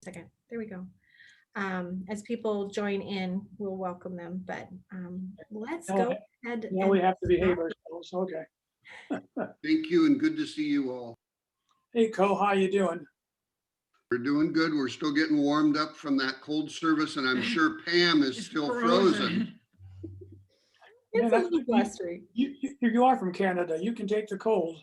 second. There we go. As people join in, we'll welcome them, but let's go ahead. Now we have to behave ourselves. Okay. Thank you, and good to see you all. Hey, Co, how you doing? We're doing good. We're still getting warmed up from that cold service, and I'm sure Pam is still frozen. It's a little blustery. You are from Canada. You can take the cold.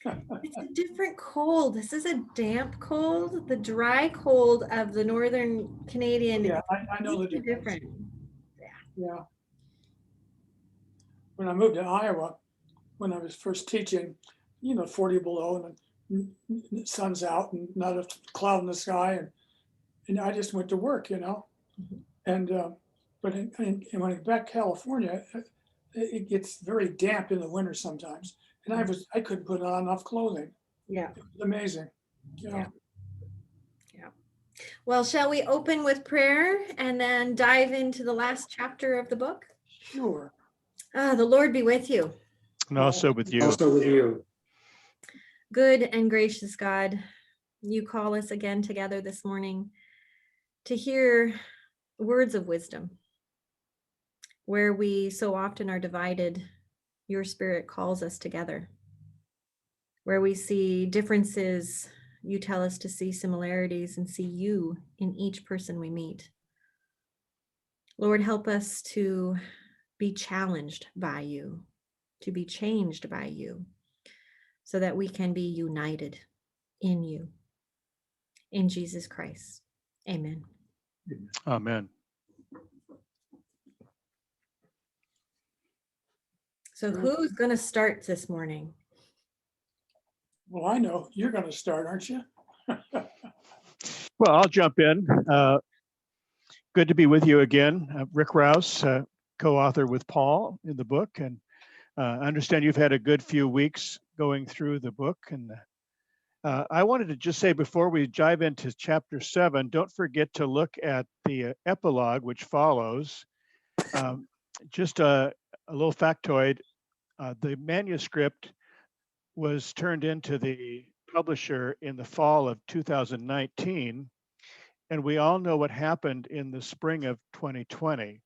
It's a different cold. This is a damp cold. The dry cold of the northern Canadian. Yeah, I know the difference. Different. Yeah. When I moved to Iowa, when I was first teaching, 40 below and the sun's out and not a cloud in the sky, and I just went to work, and but when I get back to California, it gets very damp in the winter sometimes, and I couldn't put on enough clothing. Yeah, it was amazing. Yeah. Well, shall we open with prayer and then dive into the last chapter of the book? Sure. The Lord be with you. And also with you. Also with you. Good and gracious God, you call us again together this morning to hear words of wisdom. Where we so often are divided, your Spirit calls us together. Where we see differences, you tell us to see similarities and see you in each person we meet. Lord, help us to be challenged by you, to be changed by you, so that we can be united in you. In Jesus Christ. Amen. Amen. So who's going to start this morning? Well, I know you're going to start, aren't you? Well, I'll jump in. Good to be with you again. Rick Rouse, co-author with Paul in the book. And I understand you've had a good few weeks going through the book. And I wanted to just say before we dive into chapter 7, don't forget to look at the epilogue, which follows. Just a little factoid, the manuscript was turned into the publisher in the fall of 2019. And we all know what happened in the spring of 2020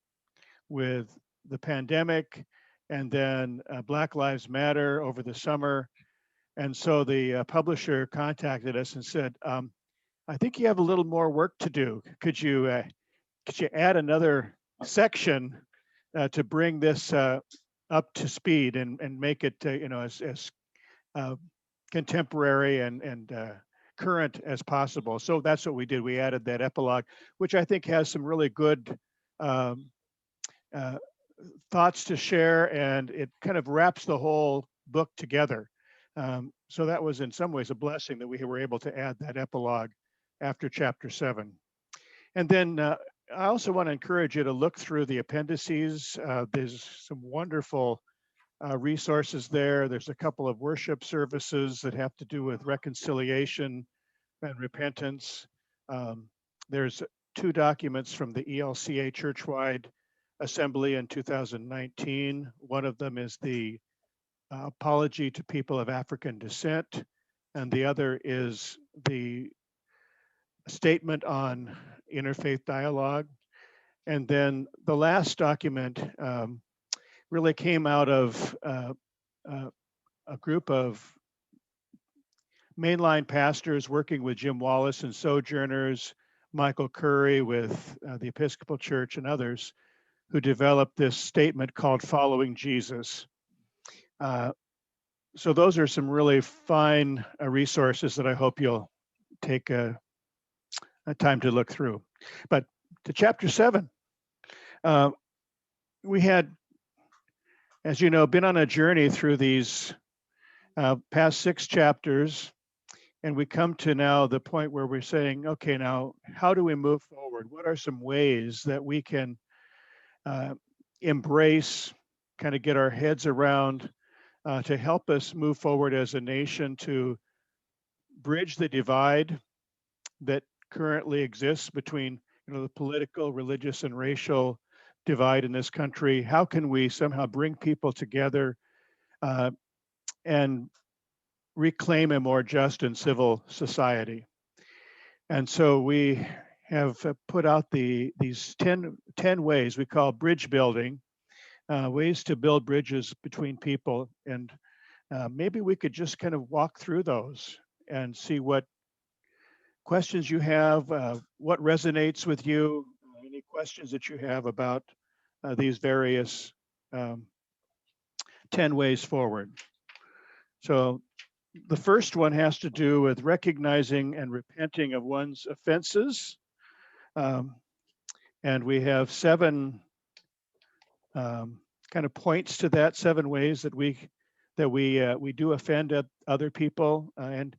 with the pandemic and then Black Lives Matter over the summer. And so the publisher contacted us and said, I think you have a little more work to do. Could you add another section to bring this up to speed and make it as contemporary and current as possible? So that's what we did. We added that epilogue, which I think has some really good thoughts to share, and it kind of wraps the whole book together. So that was in some ways a blessing that we were able to add that epilogue after chapter 7. And then I also want to encourage you to look through the appendices. There's some wonderful resources there. There's a couple of worship services that have to do with reconciliation and repentance. There's 2 documents from the ELCA Churchwide Assembly in 2019. One of them is the Apology to People of African Descent, and the other is the Statement on Interfaith Dialogue. And then the last document really came out of a group of mainline pastors working with Jim Wallace and Sojourners, Michael Curry with the Episcopal Church and others, who developed this statement called Following Jesus. So those are some really fine resources that I hope you'll take a time to look through. But to chapter 7, we had, as you know, been on a journey through these past 6 chapters, and we come to now the point where we're saying, okay, now how do we move forward? What are some ways that we can embrace, kind of get our heads around to help us move forward as a nation to bridge the divide that currently exists between the political, religious, and racial divide in this country? How can we somehow bring people together and reclaim a more just and civil society? And so we have put out these 10 ways we call bridge building, ways to build bridges between people. And maybe we could just kind of walk through those and see what questions you have, what resonates with you, any questions that you have about these various 10 ways forward. So the first one has to do with recognizing and repenting of one's offenses. And we have 7 kind of points to that, 7 ways that we do offend other people, and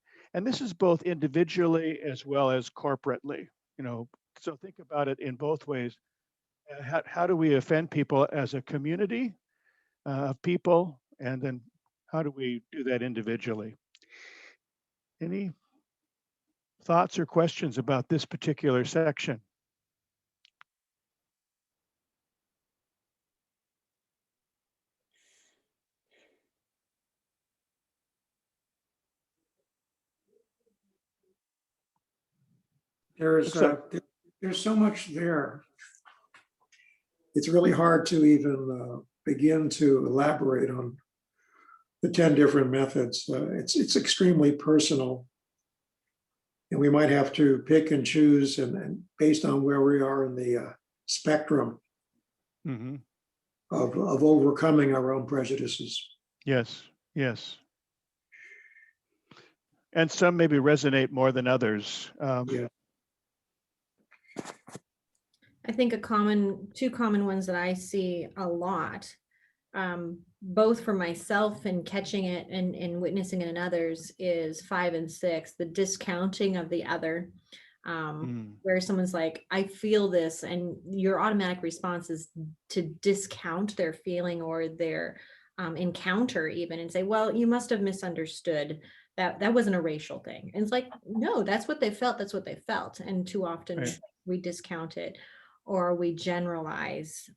this is both individually as well as corporately. So think about it in both ways. How do we offend people as a community of people, and then how do we do that individually? Any thoughts or questions about this particular section? There's so much there. It's really hard to even begin to elaborate on the 10 different methods. It's extremely personal, and we might have to pick and choose, and based on where we are in the spectrum Mm-hmm. of overcoming our own prejudices. Yes. And some maybe resonate more than others. Yeah. I think two common ones that I see a lot, both for myself and catching it and witnessing it in others, is 5 and 6, the discounting of the other, where someone's like, I feel this, and your automatic response is to discount their feeling or their encounter even, and say, well, you must have misunderstood. That wasn't a racial thing. And it's like, no, that's what they felt. That's what they felt. And too often Right. we discount it, or we generalize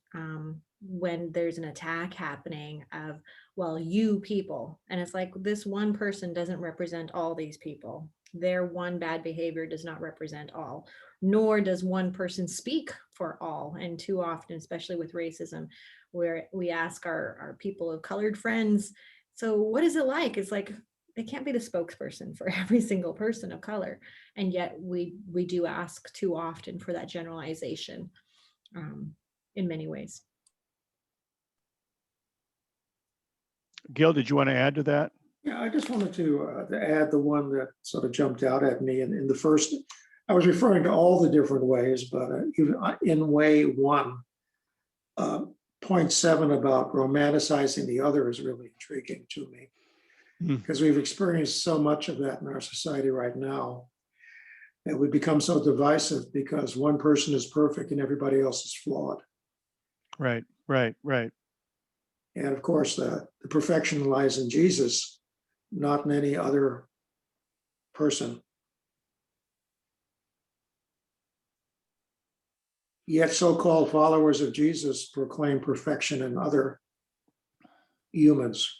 when there's an attack happening of, well, you people. And it's like, this one person doesn't represent all these people. Their one bad behavior does not represent all, nor does one person speak for all. And too often, especially with racism, where we ask our people of colored friends, so what is it like? It's like, they can't be the spokesperson for every single person of color. And yet we do ask too often for that generalization in many ways. Gil, did you want to add to that? Yeah, I just wanted to add the one that sort of jumped out at me. And in the first, I was referring to all the different ways, but in way 1, point 7 about romanticizing the other is really intriguing to me, because we've experienced so much of that in our society right now. That we become so divisive because one person is perfect and everybody else is flawed. Right. And of course, the perfection lies in Jesus, not in any other person. Yet so-called followers of Jesus proclaim perfection in other humans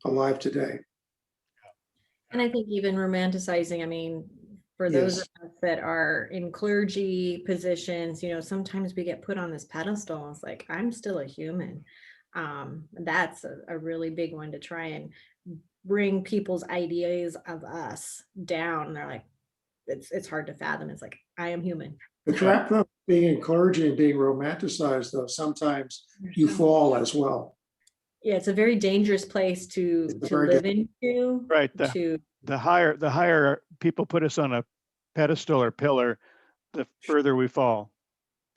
alive today. And I think even romanticizing, I mean, for those of us that are in clergy positions, sometimes we get put on this pedestal. And it's like, I'm still a human. That's a really big one, to try and bring people's ideas of us down. And they're like, it's hard to fathom. It's like, I am human. The trap of being in clergy and being romanticized, though, sometimes you fall as well. Yeah, it's a very dangerous place to live into. Right. The higher people put us on a pedestal or pillar, the further we fall.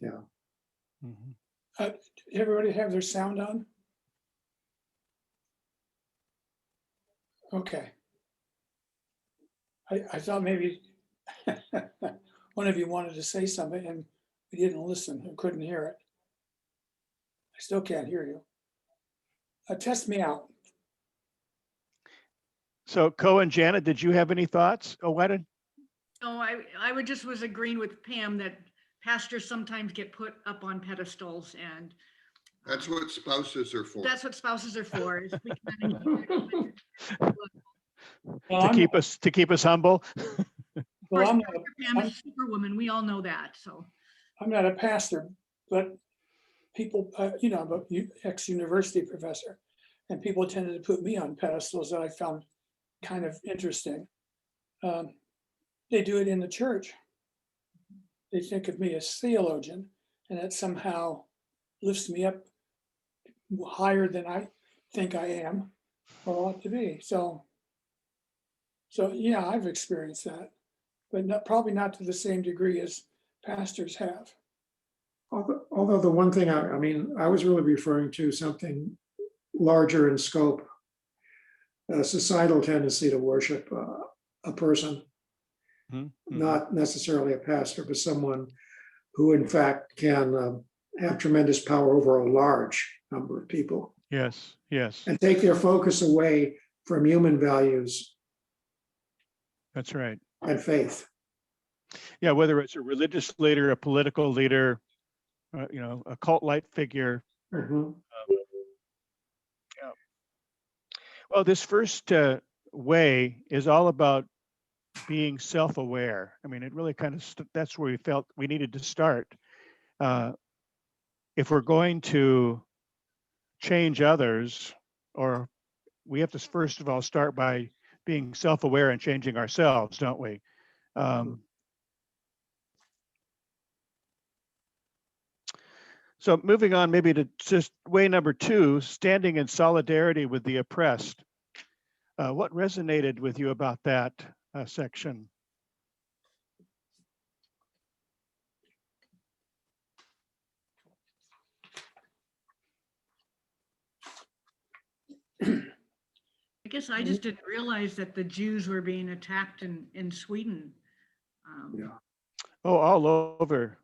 Yeah. Everybody have their sound on? Okay. I thought maybe one of you wanted to say something and we didn't listen and couldn't hear it. I still can't hear you. Test me out. So, Co and Janet, did you have any thoughts? Oh, why did? Oh, I was agreeing with Pam that pastors sometimes get put up on pedestals, and That's what spouses are for. that's what spouses are for. Is we To keep us humble. Well, course, I'm Pastor not, Pam is superwoman. We all know that, so. I'm not a pastor, but people, I'm a ex-university professor, and people tended to put me on pedestals that I found kind of interesting. They do it in the church. They think of me as theologian, and that somehow lifts me up higher than I think I am or ought to be. So yeah, I've experienced that, but probably not to the same degree as pastors have. Although the one thing, I mean, I was really referring to something larger in scope, a societal tendency to worship a person, not necessarily a pastor, but someone who in fact can have tremendous power over a large number of people. Yes, yes, And take their focus away from human values that's right. and faith. Yeah, whether it's a religious leader, a political leader, a cult-like figure. Mhm. Yeah. Well, this first way is all about being self-aware. I mean, it really kind of that's where we felt we needed to start. If we're going to change others, or we have to first of all start by being self-aware and changing ourselves, don't we? So moving on maybe to just way number 2, standing in solidarity with the oppressed. What resonated with you about that section? I guess I just didn't realize that the Jews were being attacked in Sweden. Yeah. Oh, all over.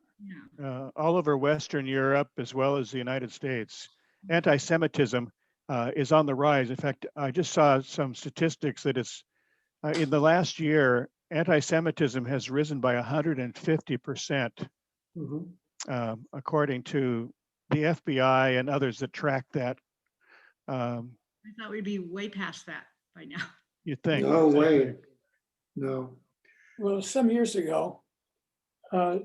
Yeah. All over Western Europe, as well as the United States. Anti-Semitism is on the rise. In fact, I just saw some statistics that it's in the last year, anti-Semitism has risen by 150%, Mhm. according to the FBI and others that track that. I thought we'd be way past that by now. You think? No way. No. Well, some years ago, a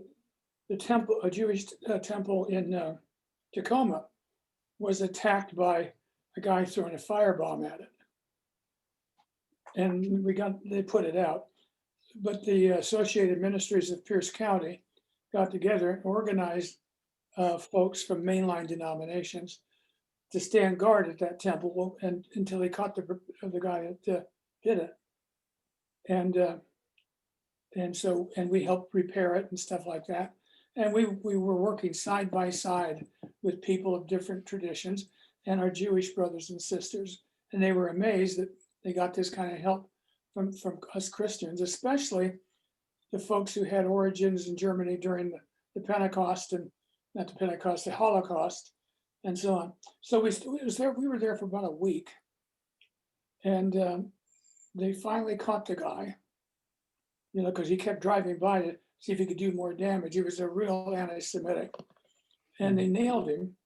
Jewish temple in Tacoma was attacked by a guy throwing a firebomb at it. And they put it out. But the Associated Ministries of Pierce County got together and organized folks from mainline denominations to stand guard at that temple and until they caught the guy that did it. And we helped repair it and stuff like that. And we were working side by side with people of different traditions and our Jewish brothers and sisters. And they were amazed that they got this kind of help from us Christians, especially the folks who had origins in Germany during the Pentecost and not the Pentecost, the Holocaust, and so on. So we were there for about a week, and they finally caught the guy, because he kept driving by to see if he could do more damage. He was a real anti-Semitic, and they nailed him.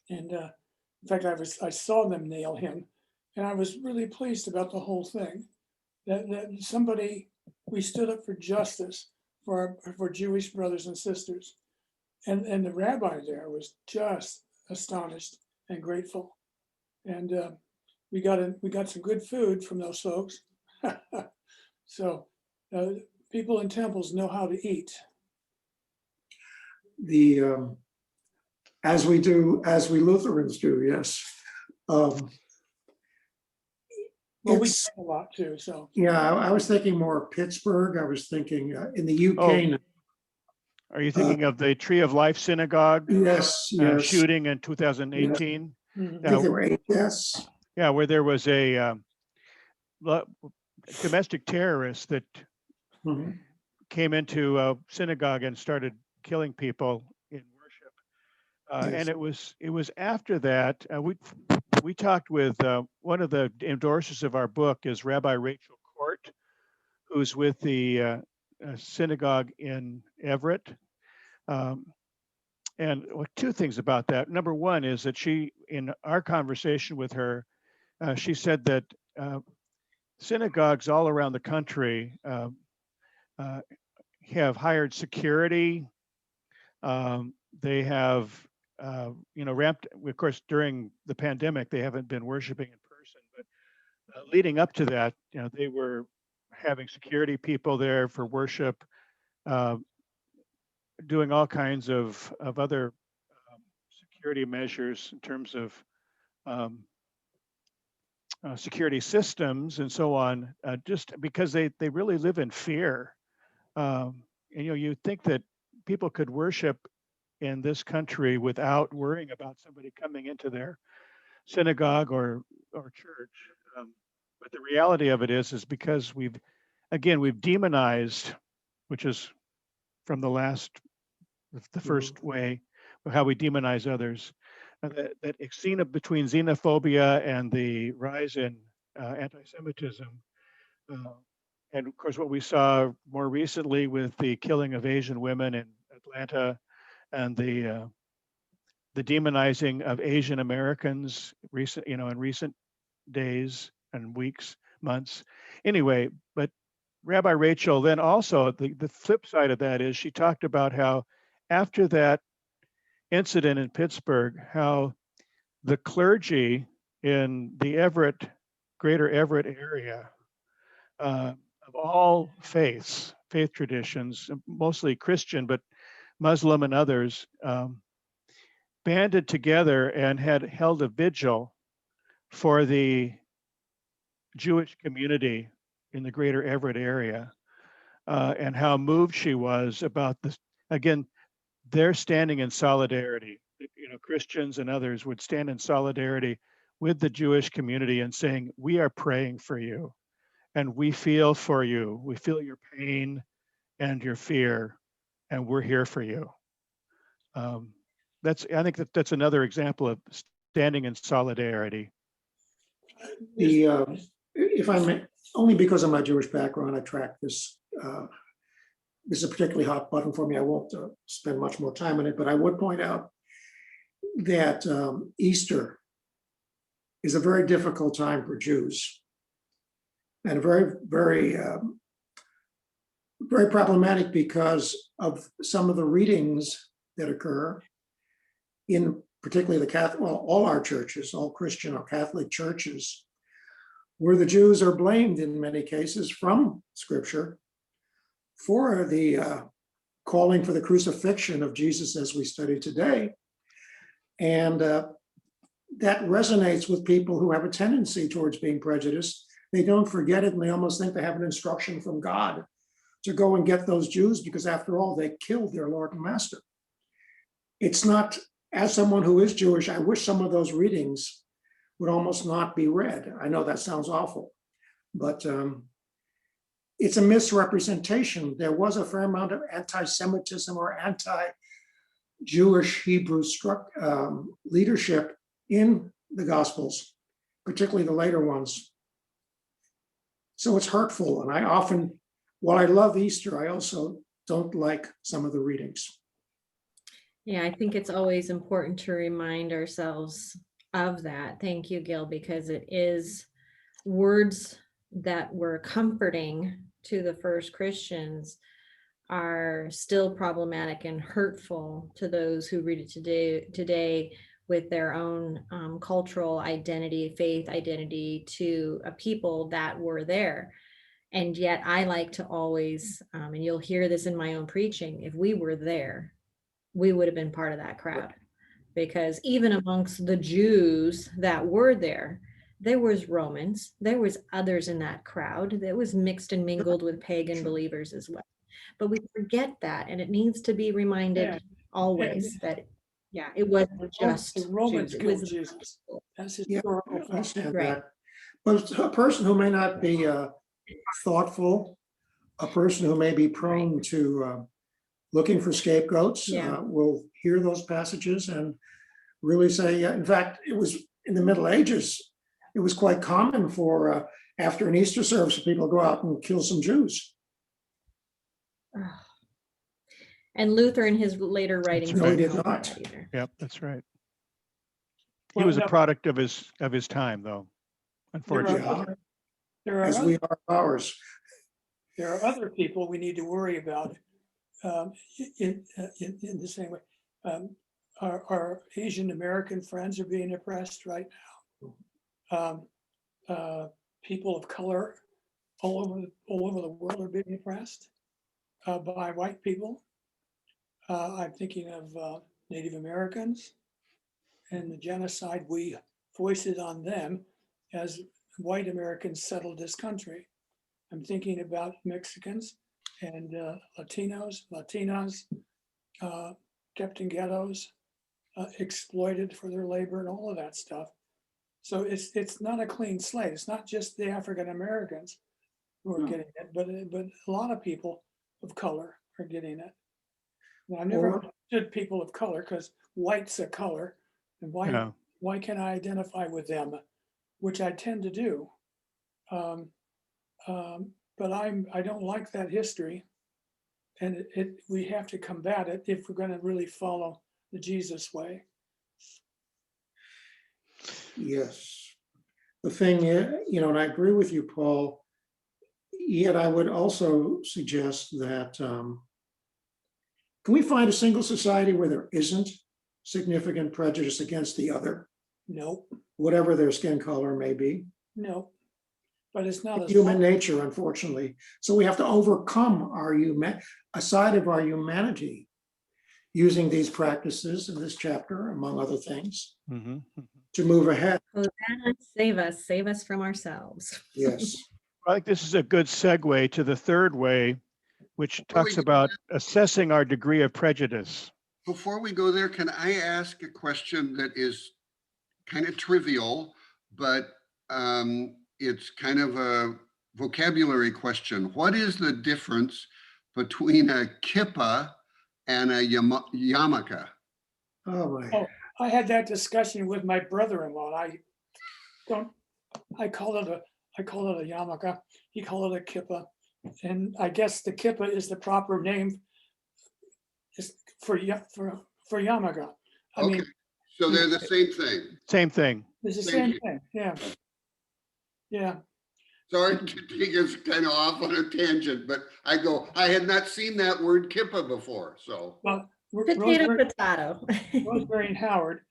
And in fact, I saw them nail him, and I was really pleased about the whole thing. That we stood up for justice for Jewish brothers and sisters, and the rabbi there was just astonished and grateful, and we got some good food from those folks. So people in temples know how to eat. As we Lutherans do, yes. Well, we It's, eat a lot too. So yeah, I was thinking more Pittsburgh. I was thinking in the UK. Oh. Are you thinking of the Tree of Life Synagogue Yes, yes. shooting in 2018? I think there were 8 deaths. Yeah, where there was a domestic terrorist that Mhm. came into a synagogue and started killing people in worship. Yes. And it was after that we talked with one of the endorsers of our book is Rabbi Rachel Court, who's with the synagogue in Everett. And 2 things about that. Number one is that in our conversation with her, she said that synagogues all around the country have hired security. They have, ramped. Of course, during the pandemic, they haven't been worshiping in person, but leading up to that, they were having security people there for worship, uh, doing all kinds of other security measures in terms of um, security systems and so on, just because they really live in fear. And you think that people could worship in this country without worrying about somebody coming into their synagogue or church. But the reality of it is because we've demonized, which is from the first way, how we demonize others. Between xenophobia and the rise in anti-Semitism, and of course what we saw more recently with the killing of Asian women in Atlanta, and the demonizing of Asian Americans in recent days and weeks, months. Anyway, but Rabbi Rachel then also, the flip side of that is she talked about how after that incident in Pittsburgh, how the clergy in the greater Everett area, of all faith traditions, mostly Christian, but Muslim and others, banded together and had held a vigil for the Jewish community in the greater Everett area, and how moved she was about this. Again, they're standing in solidarity. Christians and others would stand in solidarity with the Jewish community and saying, we are praying for you and we feel for you. We feel your pain and your fear, and we're here for you. I think that's another example of standing in solidarity. If I may, only because of my Jewish background, I track this. This is a particularly hot button for me. I won't spend much more time on it, but I would point out that Easter is a very difficult time for Jews, and very, very, very problematic because of some of the readings that occur in particularly the Catholic, well, all our churches, all Christian or Catholic churches, where the Jews are blamed in many cases from Scripture for the calling for the crucifixion of Jesus as we study today. And that resonates with people who have a tendency towards being prejudiced. They don't forget it, and they almost think they have an instruction from God to go and get those Jews because after all, they killed their Lord and Master. It's not, as someone who is Jewish, I wish some of those readings would almost not be read. I know that sounds awful, but it's a misrepresentation. There was a fair amount of anti-Semitism or anti-Jewish Hebrew leadership in the Gospels, particularly the later ones. So it's hurtful. And I often, while I love Easter, I also don't like some of the readings. Yeah, I think it's always important to remind ourselves of that. Thank you, Gil, because it is words that were comforting to the first Christians are still problematic and hurtful to those who read it today with their own cultural identity, faith identity to a people that were there. And yet I like to always, and you'll hear this in my own preaching, if we were there, we would have been part of that crowd. Because even amongst the Jews that were there was Romans, there was others in that crowd that was mixed and mingled with pagan believers as well. But we forget that, and it needs to be reminded always that, yeah, it wasn't just the Romans Jews, killed Jesus. That's historical I fact. understand Right. that. But a person who may not be thoughtful, a person who may be prone to looking for scapegoats, Yeah. will hear those passages and really say, in fact, it was in the Middle Ages, it was quite common for after an Easter service, people go out and kill some Jews. And Luther in his later writings No, he didn't did help with not. that either. Yep, that's right. He Well, was a no, product of his time, though, unfortunately. Yeah, there are as other- we are ours. there are other people we need to worry about in the same way. Our Asian American friends are being oppressed right now. People of color all over the world are being oppressed by white people. I'm thinking of Native Americans and the genocide we foisted on them as white Americans settled this country. I'm thinking about Mexicans and Latinas kept in ghettos, exploited for their labor and all of that stuff. So it's not a clean slate. It's not just the African Americans who are getting it, but a lot of people of color are getting it. Now, I never understood people of color because white's a color, and why can't I identify with them, which I tend to do. But I don't like that history, and we have to combat it if we're going to really follow the Jesus way. Yes. The thing is, and I agree with you, Paul, yet I would also suggest that, can we find a single society where there isn't significant prejudice against the other? No, Whatever their skin color may be. no, but it's not Human nature, unfortunately. So we have to overcome a side of our humanity using these practices in this chapter, among other things, to move ahead. Hosanna, save us from ourselves. Yes. I think this is a good segue to the third way, which talks about assessing our degree of prejudice. Before we go there, can I ask a question that is kind of trivial, but it's kind of a vocabulary question. What is the difference between a kippah and a yarmulke? Oh my. Oh, I had that discussion with my brother-in-law. I call it a yarmulke. He called it a kippah, and I guess the kippah is the proper name for yarmulke. I mean, so they're the same thing. Same thing. it's the same thing. Yeah. Yeah. Sorry to take us kind of off on a tangent, but I had not seen that word kippah before. So, Well, Potato. Rosemary and Howard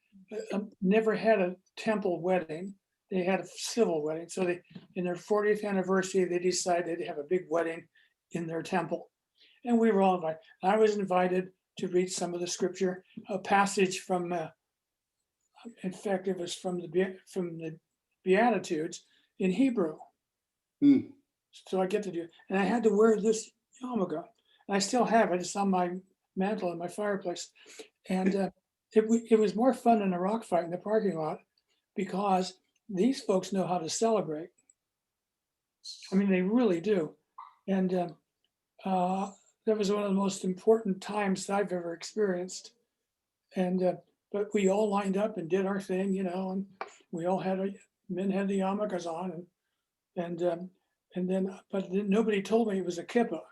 never had a temple wedding. They had a civil wedding. So in their 40th anniversary, they decided to have a big wedding in their temple. And we were all invited. I was invited to read some of the scripture, a passage from, in fact, it was from the Beatitudes in Hebrew. So I get to do it. And I had to wear this yarmulke. And I still have it. It's on my mantle in my fireplace. And it was more fun than a rock fight in the parking lot because these folks know how to celebrate. I mean, they really do. And that was one of the most important times that I've ever experienced. And but we all lined up and did our thing, and we all men had the yarmulkes on, and then nobody told me it was a kippah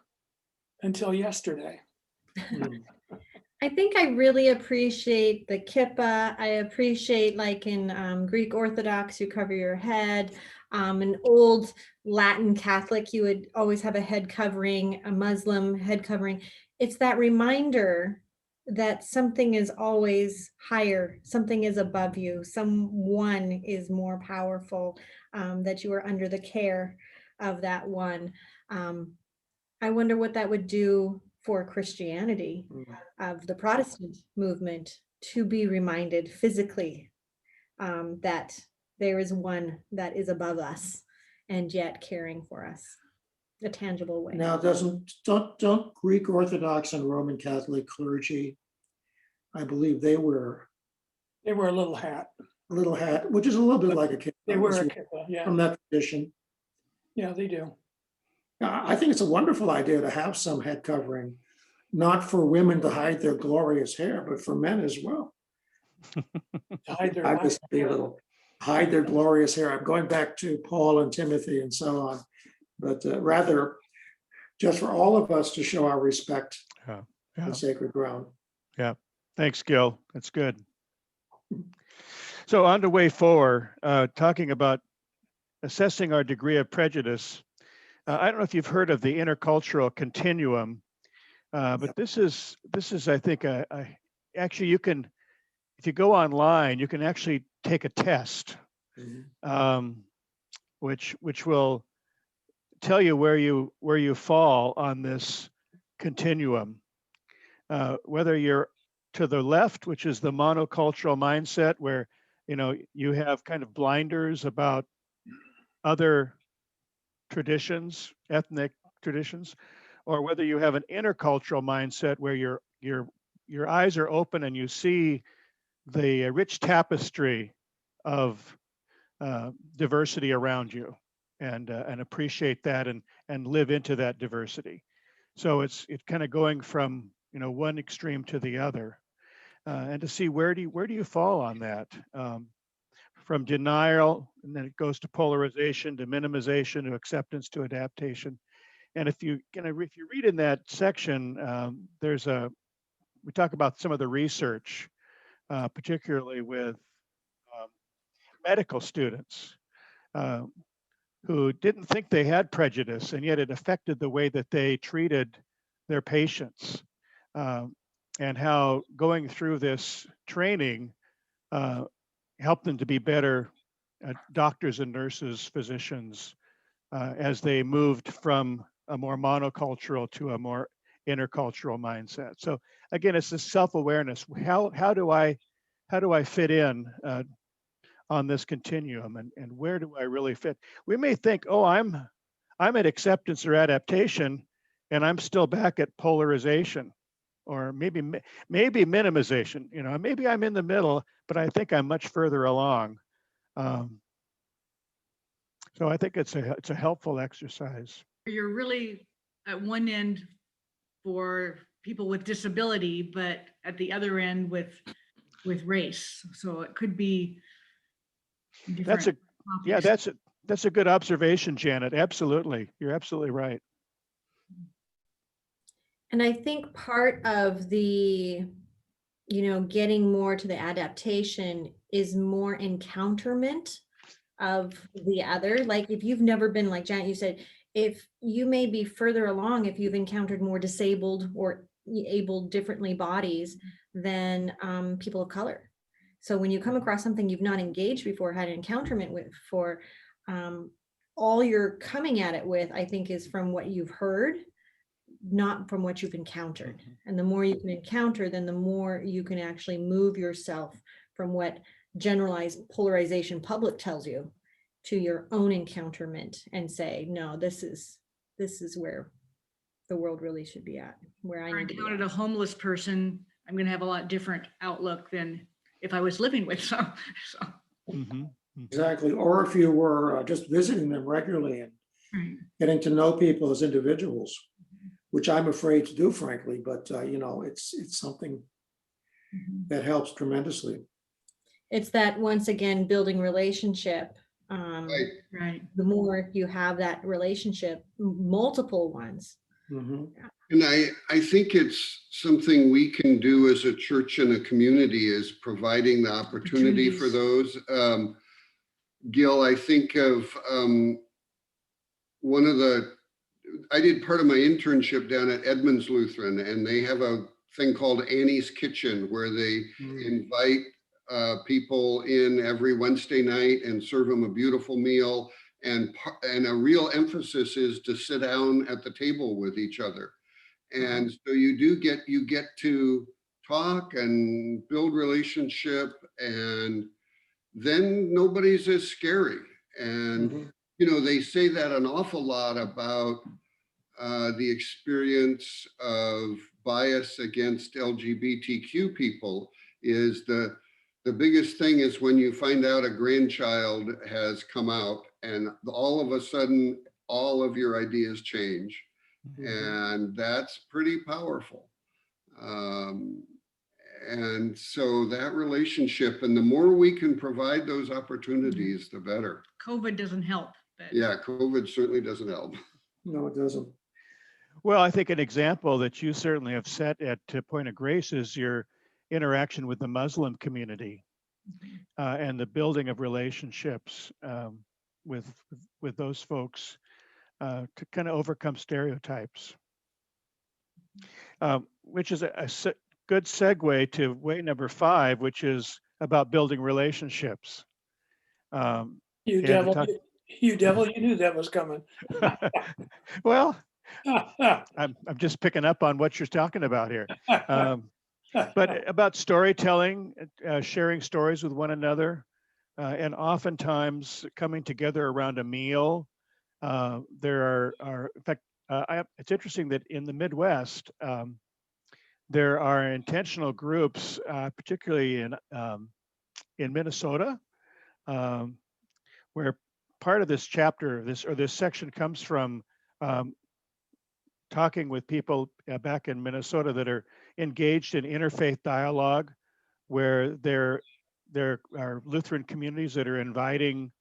until yesterday. I think I really appreciate the kippah. I appreciate, like in Greek Orthodox, you cover your head. An old Latin Catholic, you would always have a head covering, a Muslim head covering. It's that reminder that something is always higher, something is above you, someone is more powerful, that you are under the care of that one. I wonder what that would do for Christianity, of the Protestant movement, to be reminded physically that there is one that is above us and yet caring for us, a tangible way. Now, don't Greek Orthodox and Roman Catholic clergy, I believe they wear a little hat. A little hat, which is a little bit like a kippah. They wear a kippah, yeah. From that tradition. Yeah, they do. I think it's a wonderful idea to have some head covering, not for women to hide their glorious hair, but for men as well. Hide their glorious hair. I'm going back to Paul and Timothy and so on, but rather just for all of us to show our respect on sacred ground. Yeah, thanks, Gil. That's good. So on to way 4, talking about assessing our degree of prejudice. I don't know if you've heard of the intercultural continuum, but this is I think actually you can, if you go online, you can actually take a test, which will tell you where you fall on this continuum, whether you're to the left, which is the monocultural mindset, where you have kind of blinders about other traditions, ethnic traditions, or whether you have an intercultural mindset where your eyes are open and you see the rich tapestry of diversity around you, and appreciate that and live into that diversity. So it's kind of going from one extreme to the other, and to see where do you fall on that, from denial, and then it goes to polarization, to minimization, to acceptance, to adaptation. And if you read in that section, we talk about some of the research, particularly with medical students who didn't think they had prejudice, and yet it affected the way that they treated their patients, and how going through this training helped them to be better doctors and nurses, physicians, as they moved from a more monocultural to a more intercultural mindset. So again, it's this self-awareness. How do I fit in on this continuum, and where do I really fit? We may think, oh, I'm at acceptance or adaptation, and I'm still back at polarization, or maybe minimization. Maybe I'm in the middle, but I think I'm much further along. So I think it's a helpful exercise. You're really at one end for people with disability, but at the other end with race. So it could be different. That's a good observation, Janet. Absolutely. You're absolutely right. And I think part of the, getting more to the adaptation is more encounterment of the other. Like if you've never been, like Janet, you said, if you may be further along, if you've encountered more disabled or able differently bodies than people of color. So when you come across something you've not engaged before, had an encounterment with before, all you're coming at it with, I think, is from what you've heard, not from what you've encountered. And the more you can encounter, then the more you can actually move yourself from what generalized polarization public tells you to your own encounterment and say, no, this is where the world really should be at, where I need to be. If I encountered a homeless person, I'm going to have a lot different outlook than if I was living with some. Exactly. Or if you were just visiting them regularly and getting to know people as individuals, which I'm afraid to do, frankly, but it's something that helps tremendously. It's that, once again, building relationship. Right. The more you have that relationship, multiple ones. And I think it's something we can do as a church and a community, is providing the opportunity for those. Gil, I think of I did part of my internship down at Edmonds Lutheran, and they have a thing called Annie's Kitchen, where they invite people in every Wednesday night and serve them a beautiful meal. And a real emphasis is to sit down at the table with each other. And so you get to talk and build relationship, and then nobody's as scary. And they say that an awful lot about the experience of bias against LGBTQ people. Is the biggest thing is when you find out a grandchild has come out, and all of a sudden all of your ideas change. And that's pretty powerful. And so that relationship, and the more we can provide those opportunities, the better. COVID doesn't help. But... Yeah, COVID certainly doesn't help. No, it doesn't. Well, I think an example that you certainly have set at Point of Grace is your interaction with the Muslim community, and the building of relationships with those folks. to kind of overcome stereotypes, which is a good segue to way number 5, which is about building relationships. You And to devil, talk- you devil, you knew that was coming. well, I'm just picking up on what you're talking about here. But about storytelling, sharing stories with one another, and oftentimes coming together around a meal. There are in fact, it's interesting that in the Midwest, there are intentional groups, particularly in Minnesota, um, where part of this chapter, this section comes from um, talking with people back in Minnesota that are engaged in interfaith dialogue, where there are Lutheran communities that are inviting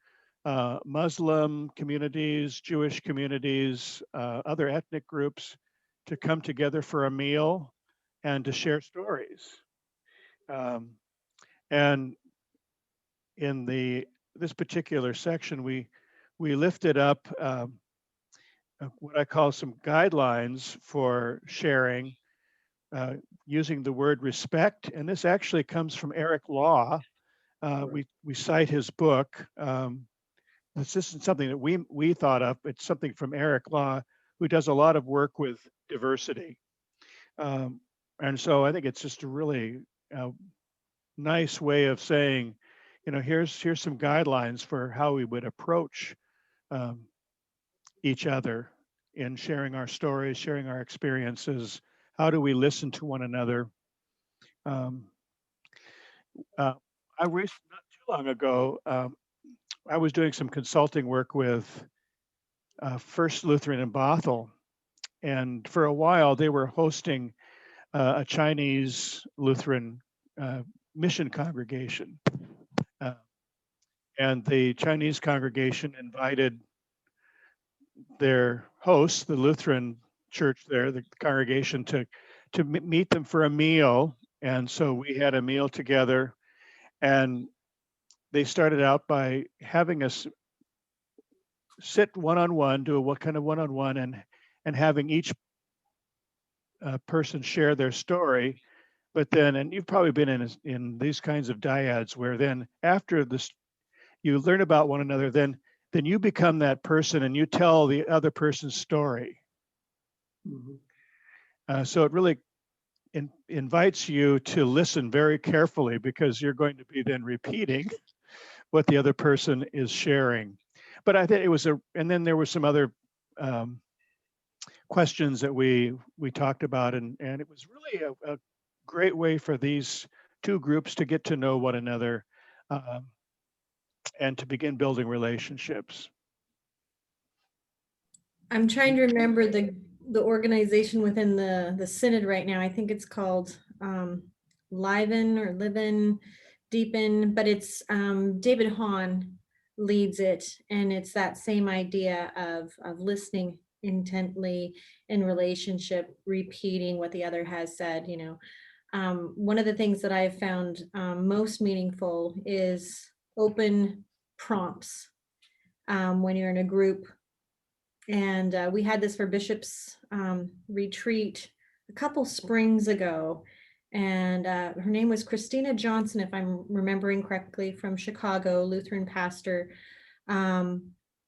Muslim communities, Jewish communities, other ethnic groups to come together for a meal and to share stories. And in this particular section, we lifted up what I call some guidelines for sharing using the word respect. And this actually comes from Eric Law. We cite his book. This isn't something that we thought of. It's something from Eric Law, who does a lot of work with diversity. And so I think it's just a really nice way of saying, here's some guidelines for how we would approach each other in sharing our stories, sharing our experiences. How do we listen to one another? Not too long ago, I was doing some consulting work with First Lutheran in Bothell, and for a while they were hosting a Chinese Lutheran mission congregation, and the Chinese congregation invited their hosts, the Lutheran church there, the congregation, to meet them for a meal. And so we had a meal together, and they started out by having us sit one-on-one, do a what kind of one-on-one, and having each person share their story. But then, and you've probably been in these kinds of dyads where then after this, you learn about one another, then you become that person and you tell the other person's story. So it really invites you to listen very carefully, because you're going to be then repeating what the other person is sharing. But I think it was and then there were some other questions that we talked about, and it was really a great way for these two groups to get to know one another and to begin building relationships. I'm trying to remember the organization within the synod right now. I think it's called Liven or Livin, Deepen, but it's David Hahn leads it, and it's that same idea of listening intently in relationship, repeating what the other has said. One of the things that I've found most meaningful is open prompts when you're in a group. And we had this for Bishop's retreat a couple springs ago. And her name was Christina Johnson, if I'm remembering correctly, from Chicago, Lutheran pastor.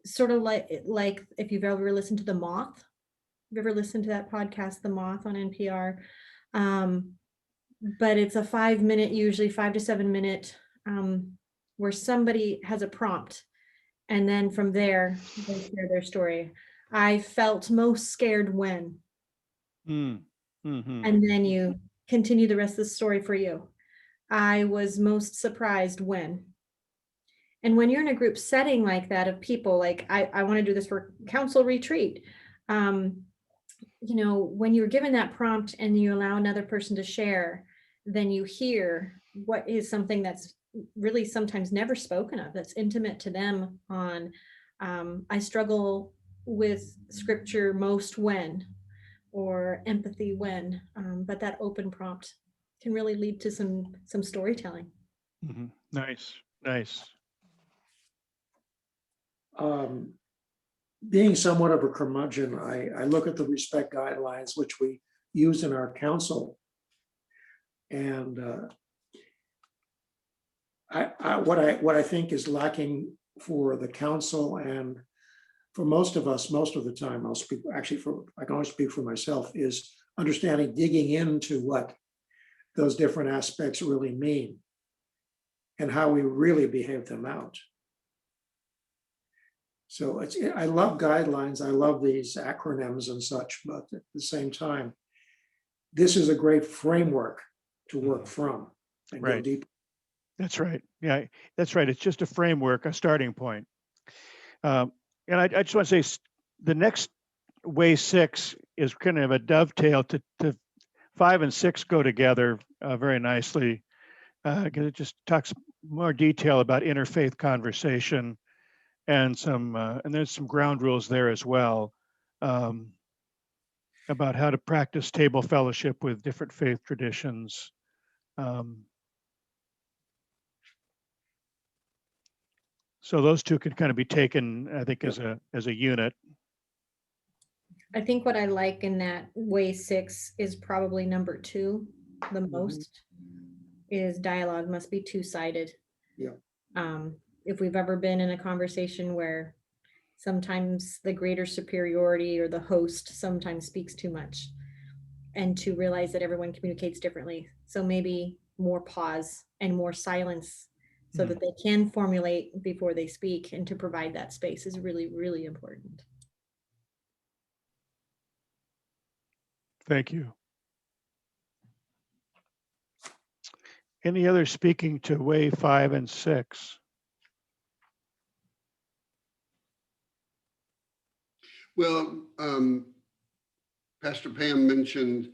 Sort of like if you've ever listened to The Moth. Have you ever listened to that podcast, The Moth, on NPR? But it's a 5-minute, usually 5 to 7 minute, where somebody has a prompt. And then from there, they share their story. I felt most scared when. Mm-hmm. And then you continue the rest of the story for you. I was most surprised when. And when you're in a group setting like that of people, like I want to do this for council retreat, when you're given that prompt and you allow another person to share, then you hear what is something that's really sometimes never spoken of, that's intimate to them on, I struggle with scripture most when, or empathy when, but that open prompt can really lead to some storytelling. Mm-hmm. Nice. being somewhat of a curmudgeon, I look at the respect guidelines, which we use in our council. And what I think is lacking for the council and for most of us, most of the time, I'll speak actually for, I can only speak for myself, is understanding, digging into what those different aspects really mean and how we really behave them out. So I love guidelines. I love these acronyms and such, but at the same time, this is a great framework to work from and go Right. deep. That's right. Yeah, that's right. It's just a framework, a starting point. And I just want to say the next way 6 is kind of a dovetail to 5 and 6 go together very nicely, because it just talks more detail about interfaith conversation and and there's some ground rules there as well, about how to practice table fellowship with different faith traditions. So those two can kind of be taken, I think, as a unit. I think what I like in that way 6 is probably number 2 the most, is dialogue must be two-sided. Yeah. If we've ever been in a conversation where sometimes the greater superiority or the host sometimes speaks too much, and to realize that everyone communicates differently. So maybe more pause and more silence so that they can formulate before they speak, and to provide that space is really, really important. Thank you. Any other speaking to way 5 and 6? Well, Pastor Pam mentioned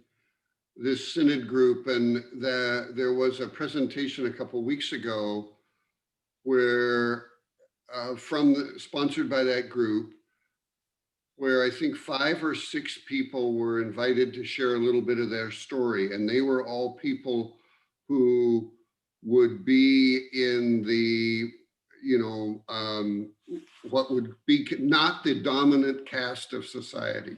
this synod group, and there was a presentation a couple of weeks ago where sponsored by that group, where I think 5 or 6 people were invited to share a little bit of their story, and they were all people who would be in the, what would be not the dominant caste of society.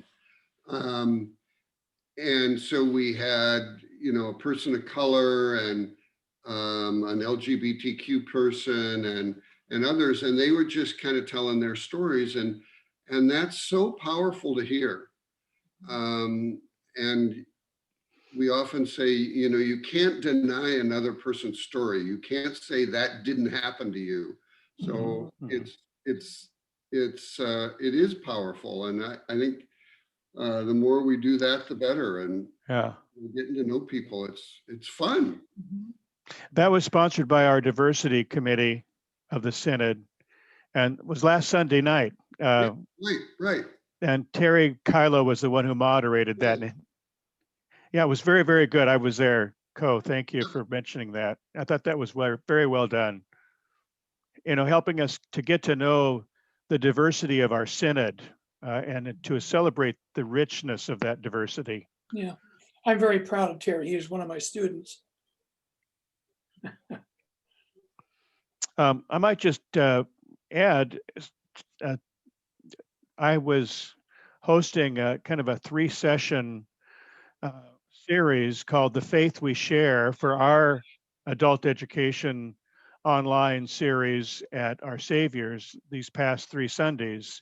And so we had, a person of color and an LGBTQ person and others, and they were just kind of telling their stories, and that's so powerful to hear. And we often say, you can't deny another person's story. You can't say that didn't happen to you. So it is powerful, and I think the more we do that, the better. And getting to know people, it's fun. That was sponsored by our diversity committee of the synod, and was last Sunday night. Right. And Terry Kylo was the one who moderated that. Yeah, it was very, very good. I was there. Thank you for mentioning that. I thought that was very well done. Helping us to get to know the diversity of our synod, and to celebrate the richness of that diversity. Yeah, I'm very proud of Terry. He was one of my students. I might just add, I was hosting a kind of a 3-session series called The Faith We Share for our adult education online series at Our Saviors these past 3 Sundays.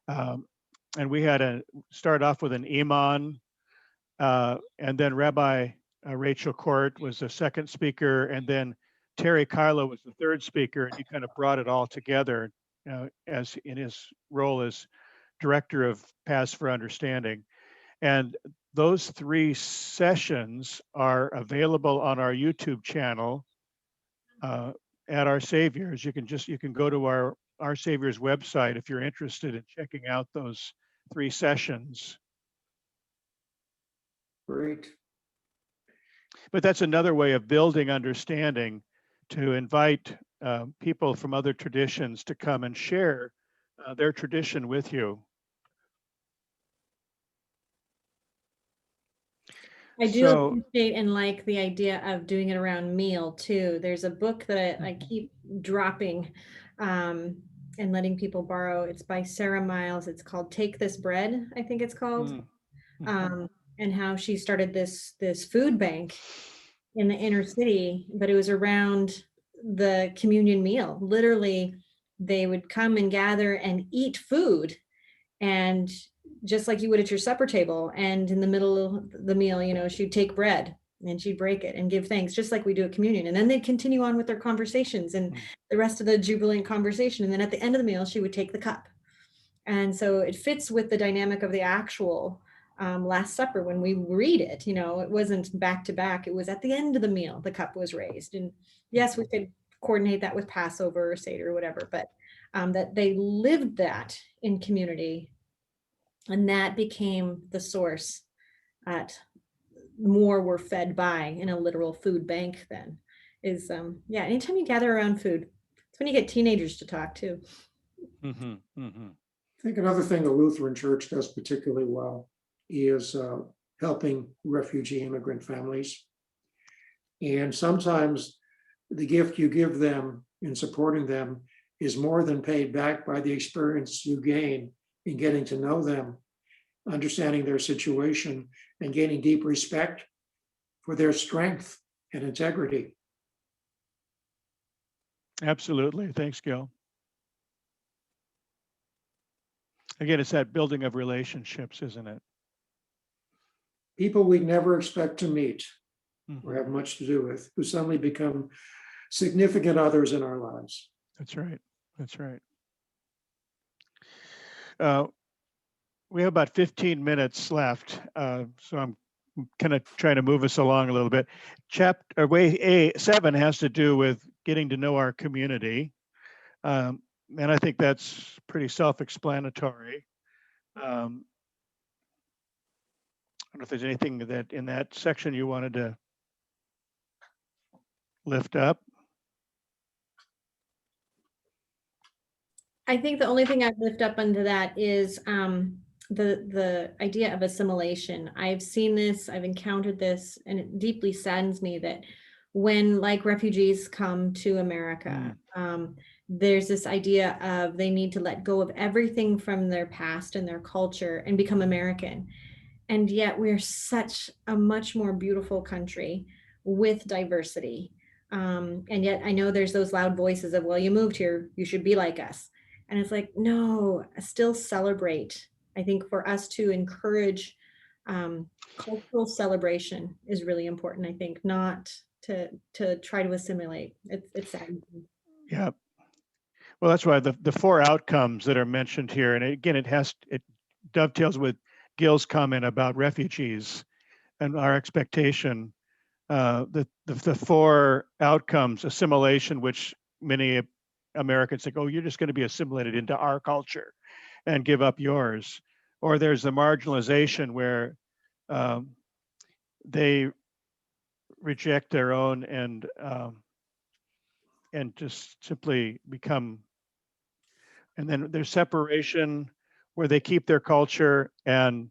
And we had to start off with an imam, and then Rabbi Rachel Court was the second speaker, and then Terry Kylo was the third speaker, and he kind of brought it all together as in his role as director of Paths for Understanding. And those 3 sessions are available on our YouTube channel at Our Saviors. You can go to our Saviors website if you're interested in checking out those 3 sessions. Great. But that's another way of building understanding, to invite people from other traditions to come and share their tradition with you. I do appreciate and like the idea of doing it around meal too. There's a book that I keep dropping. and letting people borrow. It's by Sarah Miles. It's called Take This Bread, I think it's called. And how she started this food bank in the inner city, but it was around the communion meal. Literally, they would come and gather and eat food, and just like you would at your supper table. And in the middle of the meal, you know, she'd take bread and she'd break it and give thanks, just like we do at communion. And then they'd continue on with their conversations and the rest of the jubilant conversation. And then at the end of the meal, she would take the cup. And so it fits with the dynamic of the actual Last Supper. When we read it, you know, it wasn't back to back. It was at the end of the meal, the cup was raised. And yes, we could coordinate that with Passover or Seder or whatever, but that they lived that in community. And that became the source at more were fed by in a literal food bank then is, yeah, anytime you gather around food, it's when you get teenagers to talk too. I think another thing the Lutheran Church does particularly well is helping refugee immigrant families. And sometimes the gift you give them in supporting them is more than paid back by the experience you gain in getting to know them, understanding their situation, and gaining deep respect for their strength and integrity. Absolutely. Thanks, Gil. Again, it's that building of relationships, isn't it? People we'd never expect to meet or have much to do with, who suddenly become significant others in our lives. That's right. That's right. We have about 15 minutes left, so I'm kind of trying to move us along a little bit. Chapter way 7 has to do with getting to know our community, and I think that's pretty self-explanatory. I don't know if there's anything that in that section you wanted to lift up. I think the only thing I'd lift up under that is the idea of assimilation. I've seen this, I've encountered this, and it deeply saddens me that when, like, refugees come to America, there's this idea of they need to let go of everything from their past and their culture and become American. And yet we're such a much more beautiful country with diversity. And yet I know there's those loud voices of, well, you moved here, you should be like us. And it's like, no, still celebrate. I think for us to encourage cultural celebration is really important. I think not to try to assimilate. It's sad. Yeah. Well, that's why the 4 outcomes that are mentioned here, and again, it dovetails with Gil's comment about refugees and our expectation. The 4 outcomes: assimilation, which many Americans think, oh, you're just going to be assimilated into our culture and give up yours. Or there's the marginalization where they reject their own and just simply become. And then there's separation where they keep their culture and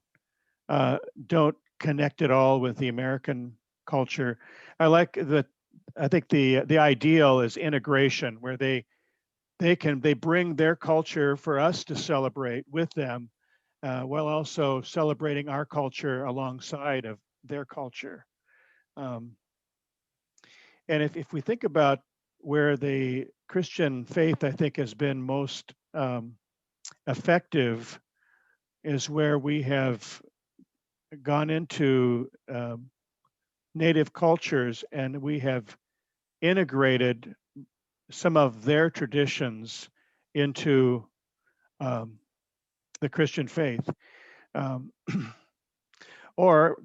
don't connect at all with the American culture. I like that. I think the ideal is integration, where they bring their culture for us to celebrate with them, while also celebrating our culture alongside of their culture. And if we think about where the Christian faith, I think, has been most effective, is where we have gone into native cultures and we have integrated some of their traditions into the Christian faith. Or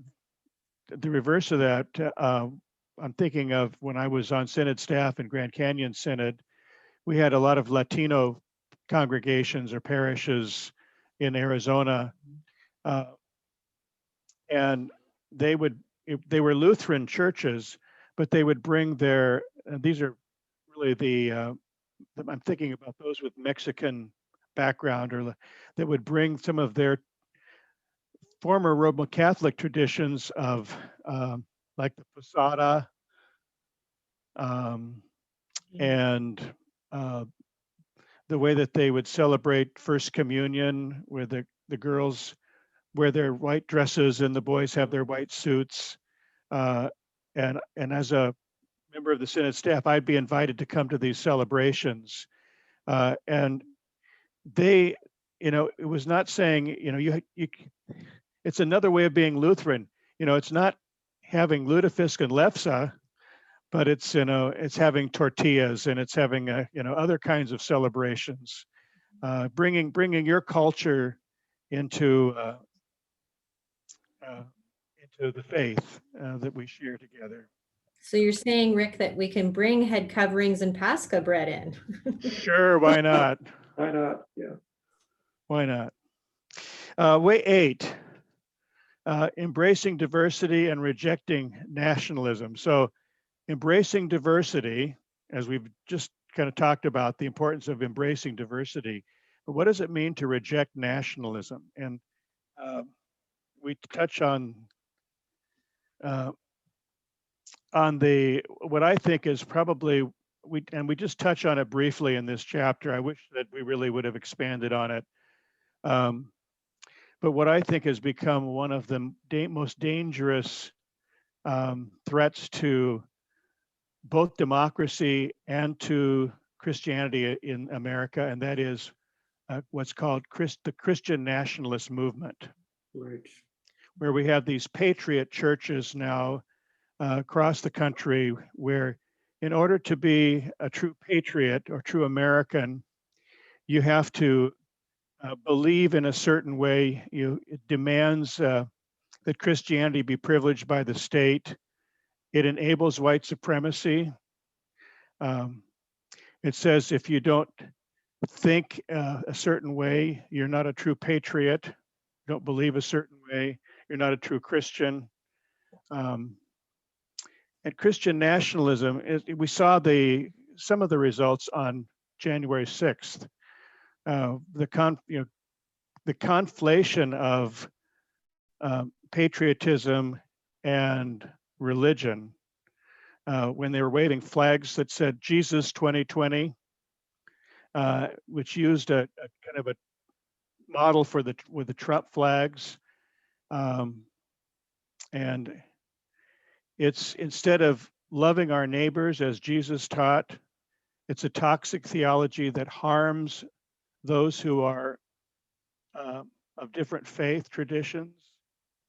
the reverse of that, I'm thinking of when I was on Synod staff in Grand Canyon Synod, we had a lot of Latino congregations or parishes in Arizona, and they were Lutheran churches, but they would bring their, these are really I'm thinking about those with Mexican background, or that would bring some of their former Roman Catholic traditions of like the posada, and the way that they would celebrate First Communion, where the girls wear their white dresses and the boys have their white suits. Uh, and as a member of the Synod staff, I'd be invited to come to these celebrations. And they, it was not saying, it's another way of being Lutheran. It's not having lutefisk and lefse, but it's having tortillas, and it's having other kinds of celebrations, bringing your culture into the faith that we share together. So you're saying, Rick, that we can bring head coverings and Pascha bread in? Sure, why not? Why not? Yeah. Why not? Way 8, embracing diversity and rejecting nationalism. So embracing diversity, as we've just kind of talked about, the importance of embracing diversity, but what does it mean to reject nationalism? And we touch on what I think is probably, we just touch on it briefly in this chapter. I wish that we really would have expanded on it. But what I think has become one of the most dangerous threats to both democracy and to Christianity in America, and that is what's called the Christian nationalist movement, Right. where we have these patriot churches now across the country, where in order to be a true patriot or true American, you have to believe in a certain way. It demands that Christianity be privileged by the state. It enables white supremacy. It says if you don't think a certain way, you're not a true patriot. Don't believe a certain way, you're not a true Christian. And Christian nationalism, we saw some of the results on January 6th. The conflation of patriotism and religion, when they were waving flags that said Jesus 2020, which used a kind of a model with the Trump flags, and it's, instead of loving our neighbors as Jesus taught, it's a toxic theology that harms those who are of different faith traditions,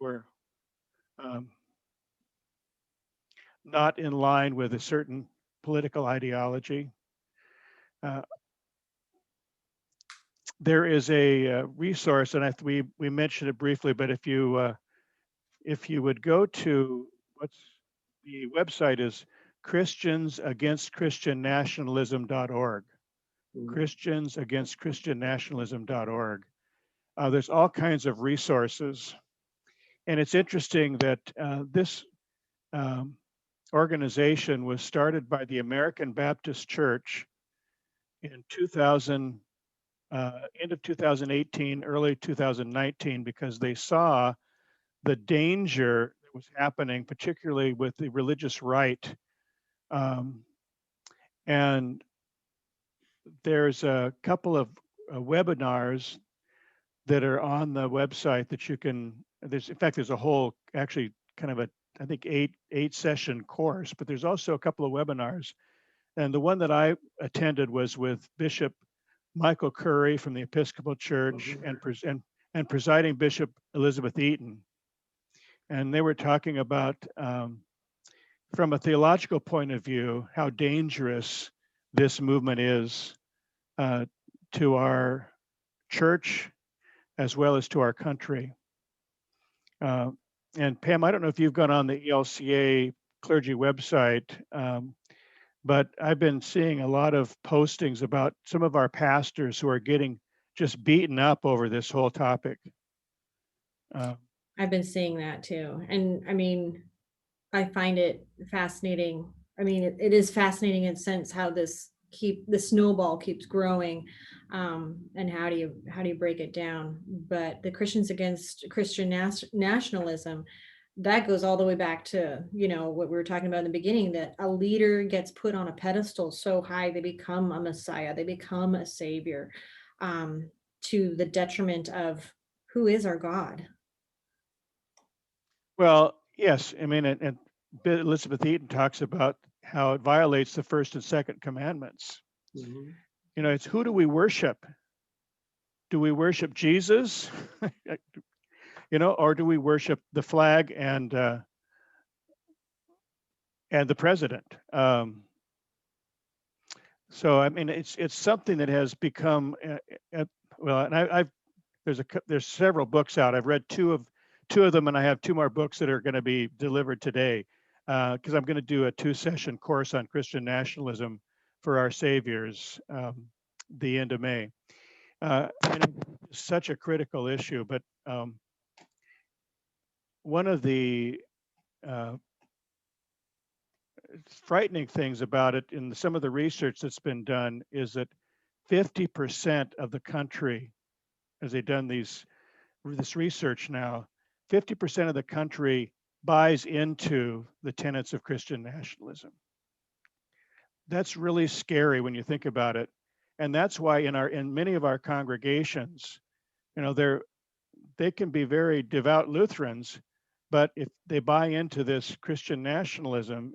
or not in line with a certain political ideology. There is a resource, and we mentioned it briefly, but if you would go to the website is christiansagainstchristiannationalism.org. christiansagainstchristiannationalism.org. There's all kinds of resources. And it's interesting that this organization was started by the American Baptist Church in end of 2018, early 2019, because they saw the danger that was happening, particularly with the religious right. And there's a couple of webinars that are on the website that you can, there's a whole, actually kind of I think eight session course, but there's also a couple of webinars. And the one that I attended was with Bishop Michael Curry from the Episcopal Church, and presiding Bishop Elizabeth Eaton. And they were talking about, from a theological point of view, how dangerous this movement is to our church as well as to our country. And Pam, I don't know if you've gone on the ELCA clergy website, but I've been seeing a lot of postings about some of our pastors who are getting just beaten up over this whole topic. I've been seeing that too. And I mean, I find it fascinating. I mean, it is fascinating in a sense how the snowball keeps growing, and how do you break it down? But the Christians Against Christian Nationalism, that goes all the way back to, what we were talking about in the beginning, that a leader gets put on a pedestal so high, they become a Messiah, they become a savior, to the detriment of who is our God. Well, yes, I mean, and Elizabeth Eaton talks about how it violates the first and second commandments. Mhm. It's who do we worship? Do we worship Jesus? Or do we worship the flag and the president? So I mean, it's something that has become well, and there's several books out. I've read two of them, and I have two more books that are going to be delivered today, because I'm going to do a 2-session course on Christian nationalism for our saviors, the end of May. And it's such a critical issue, but one of the uh, frightening things about it in some of the research that's been done is that 50% of the country, as they've done this research now, 50% of the country buys into the tenets of Christian nationalism. That's really scary when you think about it. And that's why in many of our congregations, they can be very devout Lutherans, but if they buy into this Christian nationalism,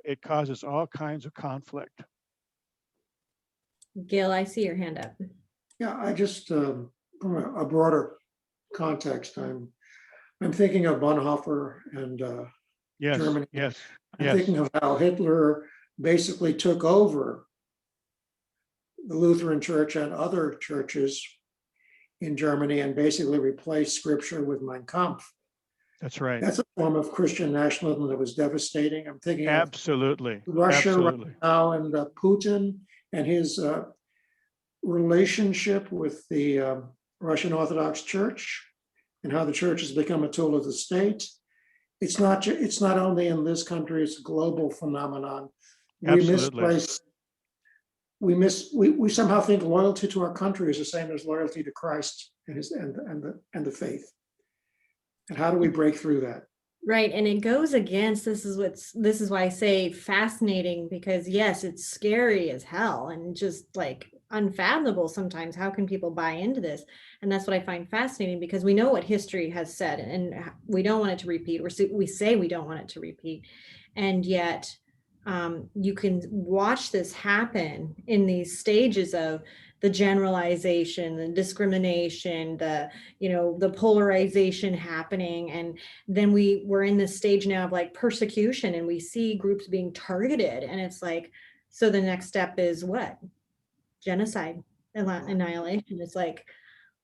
it causes all kinds of conflict. Gil, I see your hand up. Yeah, I just, from a broader context, I'm thinking of Bonhoeffer and Yes, Germany. yes, I'm yes. thinking of how Hitler basically took over the Lutheran Church and other churches in Germany and basically replaced scripture with Mein Kampf. That's right. That's a form of Christian nationalism that was devastating. I'm thinking of Absolutely. Russia right Absolutely. now and Putin and his relationship with the Russian Orthodox Church and how the church has become a tool of the state. It's not only in this country, it's a global phenomenon. We Absolutely. misplace, we somehow think loyalty to our country is the same as loyalty to Christ and the faith. And how do we break through that? Right. And it goes against, this is why I say fascinating, because yes, it's scary as hell and just like unfathomable sometimes. How can people buy into this? And that's what I find fascinating, because we know what history has said and we don't want it to repeat. We say we don't want it to repeat. And yet you can watch this happen in these stages of the generalization, the discrimination, the polarization happening. And then we're in this stage now of like persecution, and we see groups being targeted, and it's like, so the next step is what? Genocide, annihilation. It's like,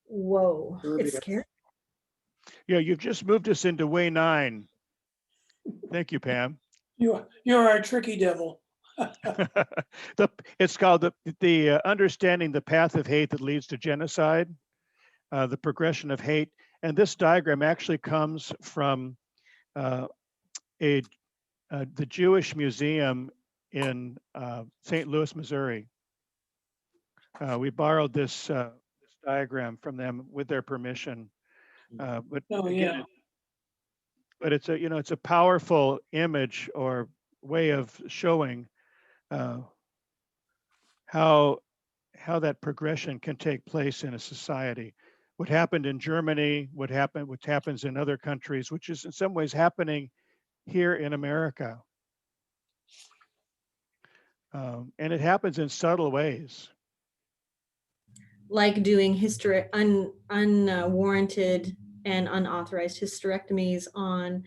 whoa, it's scary. Yeah, you've just moved us into way 9. Thank you, Pam. You're our tricky devil. It's called the understanding the path of hate that leads to genocide, the progression of hate. And this diagram actually comes from the Jewish Museum in St. Louis, Missouri. We borrowed this diagram from them with their permission. But Oh, again, yeah. but it's a powerful image or way of showing how that progression can take place in a society. What happened in Germany, what happens in other countries, which is in some ways happening here in America. And it happens in subtle ways. Like doing unwarranted and unauthorized hysterectomies on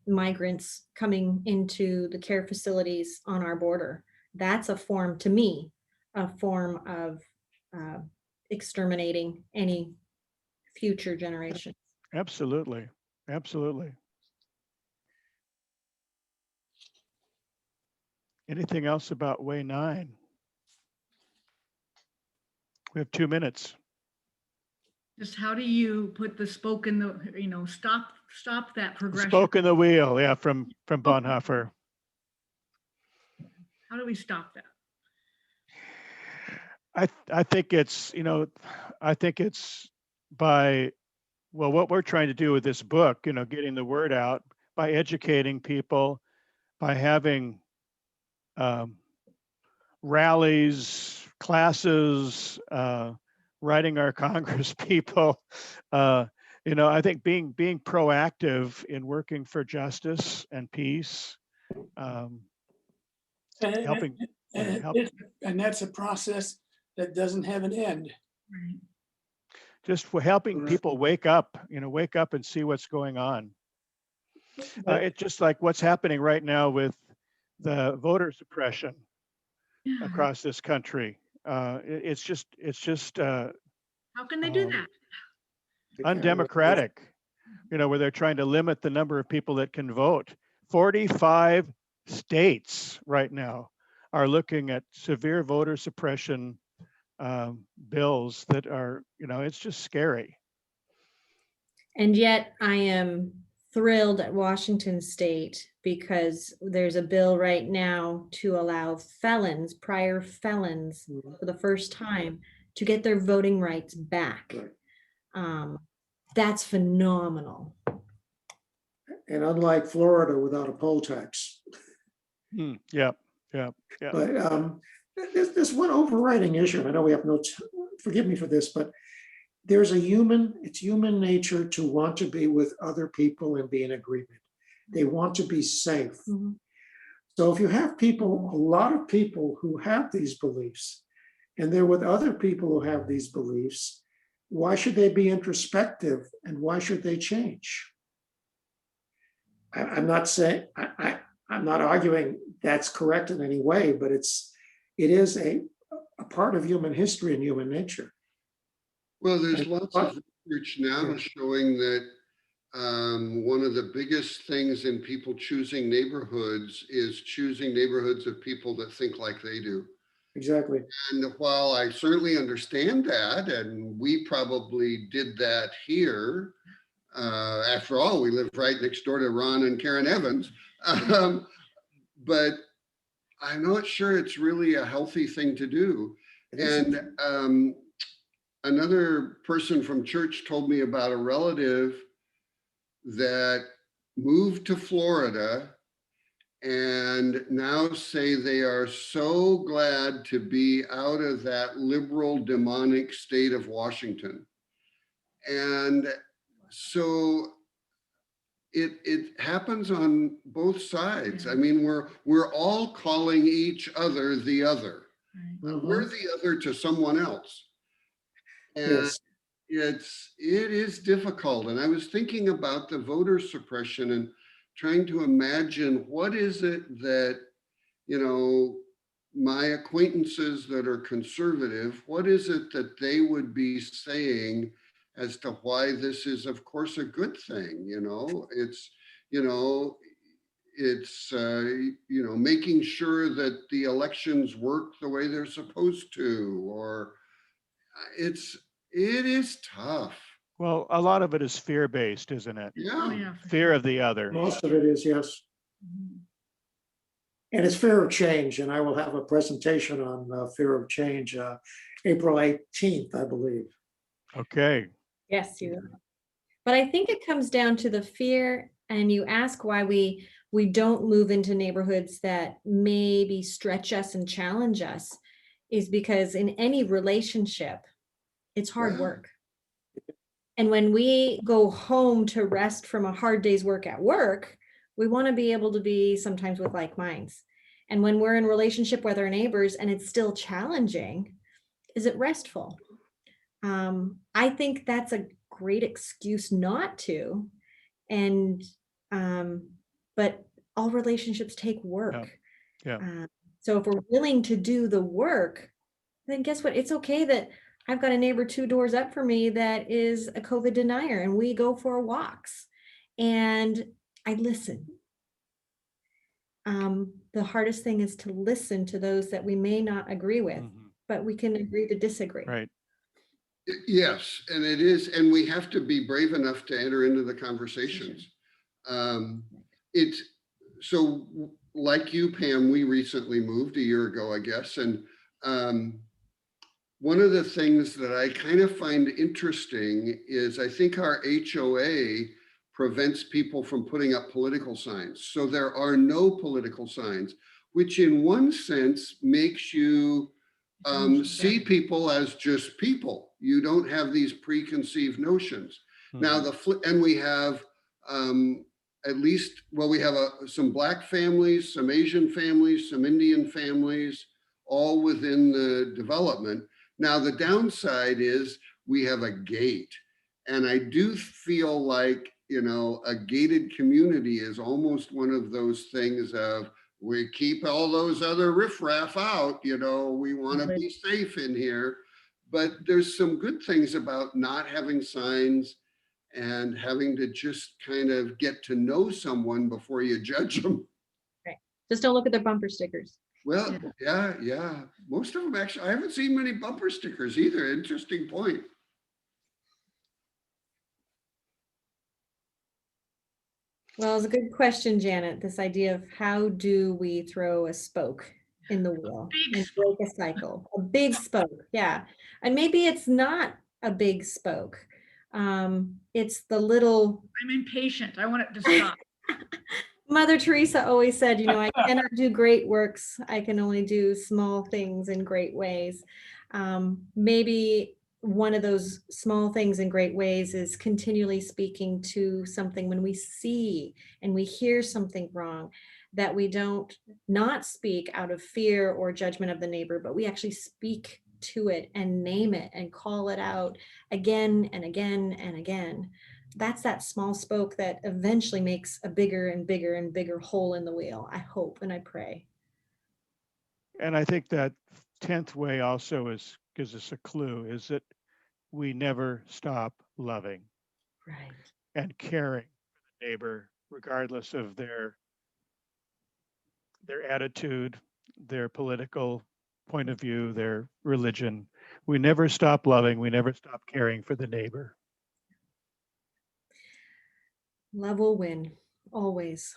migrants coming into the care facilities on our border. That's a form, to me, a form of exterminating any future generation. Absolutely. Absolutely. Anything else about way 9? We have 2 minutes. Just how do you put the spoke in the, stop that progression? Spoke in the wheel, yeah, from Bonhoeffer. How do we stop that? I think it's by Well, what we're trying to do with this book, getting the word out by educating people, by having rallies, classes, writing our Congress people. I think being proactive in working for justice and peace, And, helping and, help and that's a process that doesn't have an end. Right. just for helping Correct. people wake up and see what's going on. But It's just like what's happening right now with the voter suppression Yeah. across this country. It's just How can they do um, that? They can't really- undemocratic, where they're trying to limit the number of people that can vote. 45 states right now are looking at severe voter suppression bills that are, it's just scary. And yet I am thrilled at Washington State because there's a bill right now to allow felons, prior felons, Mhm. for the first time to get their voting rights back. Right. That's phenomenal. And unlike Florida without a poll tax. Yeah. But there's one overriding issue. I know we have forgive me for this, but it's human nature to want to be with other people and be in agreement. They want to be safe. Mhm. So if you have a lot of people who have these beliefs, and they're with other people who have these beliefs, why should they be introspective and why should they change? I'm not saying, I'm not arguing that's correct in any way, but it is a part of human history and human nature. Well, there's And lots what- of research now Yeah. showing that one of the biggest things in people choosing neighborhoods is choosing neighborhoods of people that think like they do. Exactly. And while I certainly understand that, and we probably did that here, after all, we live right next door to Ron and Karen Evans, but I'm not sure it's really a healthy thing to do. It isn't. And another person from church told me about a relative that moved to Florida and now say they are so glad to be out of that liberal demonic state of Washington. And so it happens on both sides. I mean, we're all calling each other the other. Right. We're the other to someone else. And Yes. it is difficult. And I was thinking about the voter suppression and trying to imagine what is it that, my acquaintances that are conservative, what is it that they would be saying as to why this is, of course, a good thing? It's making sure that the elections work the way they're supposed to, or it is tough. Well, a lot of it is fear-based, isn't it? Oh, Yeah. yeah. for Fear sure. of the other. Most of it is, yes. Mhm. And it's fear of change. And I will have a presentation on fear of change April 18th, I believe. Okay. Yes, you will. But I think it comes down to the fear, and you ask why we don't move into neighborhoods that maybe stretch us and challenge us, is because in any relationship, it's hard Yeah. work. And when we go home to rest from a hard day's work at work, we want to be able to be sometimes with like minds. And when we're in relationship with our neighbors and it's still challenging, is it restful? I think that's a great excuse not to. And but all relationships take work. Yeah. So if we're willing to do the work, then guess what? It's okay that I've got a neighbor 2 doors up for me that is a COVID denier, and we go for walks and I listen. The hardest thing is to listen to those that we may not agree with, Mhm. but we can agree to disagree. Right. Yes, and it is, and we have to be brave enough to enter into the conversations. It's so, like you, Pam, we recently moved a year ago, I guess, and one of the things that I kind of find interesting is I think our HOA prevents people from putting up political signs. So there are no political signs, which in one sense makes you see people as just people. You don't have these preconceived notions. Now and we have at least, well, we have some Black families, some Asian families, some Indian families, all within the development. Now the downside is we have a gate, and I do feel like, you know, a gated community is almost one of those things of, we keep all those other riffraff out, you know, we want to be safe in here. But there's some good things about not having signs and having to just kind of get to know someone before you judge them. Right. Just don't look at their bumper stickers. Well, yeah. Most of them actually, I haven't seen many bumper stickers either. Interesting point. Well, it's a good question, Janet. This idea of how do we throw a spoke in the wheel and break a cycle? A big spoke, yeah. And maybe it's not a big spoke. It's the little. I'm impatient. I want it to stop. Mother Teresa always said, you know, I cannot do great works. I can only do small things in great ways. Maybe one of those small things in great ways is continually speaking to something when we see and we hear something wrong, that we don't not speak out of fear or judgment of the neighbor, but we actually speak to it and name it and call it out again and again and again. That's that small spoke that eventually makes a bigger and bigger and bigger hole in the wheel. I hope and I pray. And I think that 10th way also gives us a clue, is that we never stop loving Right. and caring for the neighbor, regardless of their attitude, their political point of view, their religion. We never stop loving. We never stop caring for the neighbor. Love will win, always.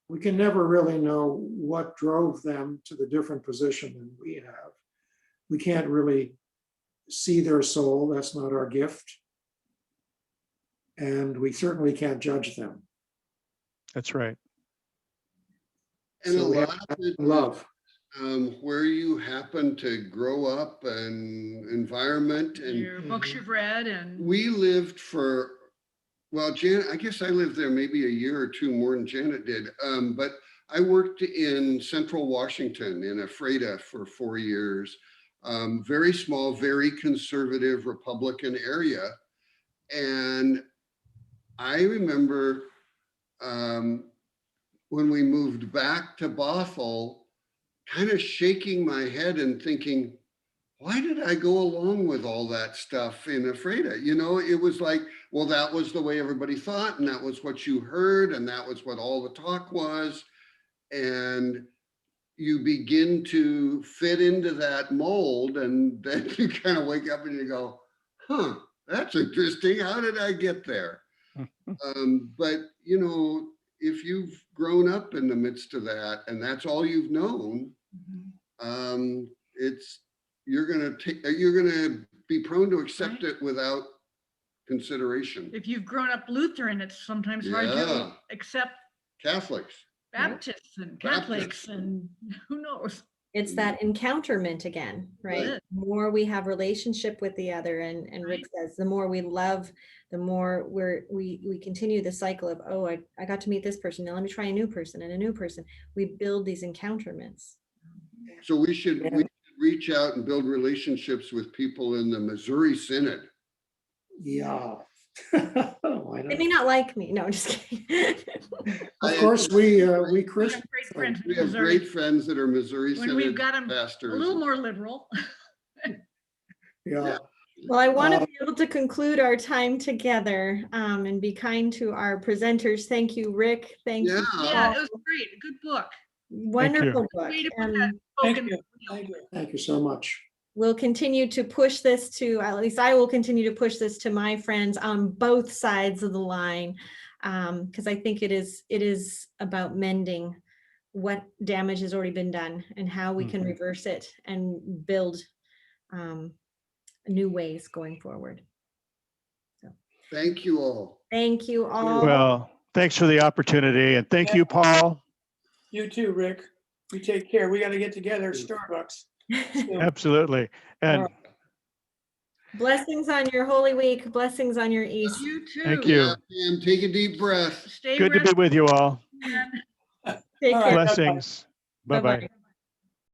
We can never really know what drove them to the different position than we have. We can't really see their soul. That's not our gift. And we certainly can't judge them. That's right. And So a we have lot of it, love. where you happen to grow up and environment, and Your books you've read, and we lived for, well, Janet, I guess I lived there maybe a year or two more than Janet did. But I worked in Central Washington in Ephrata for 4 years. Very small, very conservative Republican area. And I remember when we moved back to Bothell, kind of shaking my head and thinking, why did I go along with all that stuff in Ephrata? You know, it was like, well, that was the way everybody thought, and that was what you heard, and that was what all the talk was. And you begin to fit into that mold, and then you kind of wake up and you go, huh, that's interesting. How did I get there? But, you know, if you've grown up in the midst of that and that's all you've known, you're gonna be prone to accept it without consideration. if you've grown up Lutheran, it's sometimes hard to accept Catholics. Baptists and Catholics and who knows. It's that encounterment again, right? Right. The more we have relationship with the other, and Rick says, the more we love, the more we continue the cycle of, oh, I got to meet this person. Now let me try a new person and a new person. We build these encounterments. So we should reach out and build relationships with people in the Missouri Synod. Yeah. Why They not? may not like me. No, I'm just kidding. Of course, we We have Christians. great friends in We have Missouri. great friends that are Missouri When we've Synod got 'em pastors. A little more liberal. Yeah. Well, I want to be able to conclude our time together and be kind to our presenters. Thank you, Rick. Thank you. Yeah, Paul. it was great. A good book. Wonderful book. Way to put And that spoke Thank in the you. wheel. Thank you. Thank you so much. we'll continue to push this to, at least I will continue to push this to my friends on both sides of the line, because I think it is about mending what damage has already been done and how we can reverse it and build new ways going forward. Thank you all. Thank you all. Well, thanks for the opportunity, and thank you, Paul. You too, Rick. You take care. We got to get together at Starbucks. soon. Absolutely. And Blessings on your Holy Week. Blessings on your East. You too. thank you. Yeah, Pam, take a deep breath. Stay Good to be with you all. Take All care. right. Blessings. Bye-bye. Bye-bye.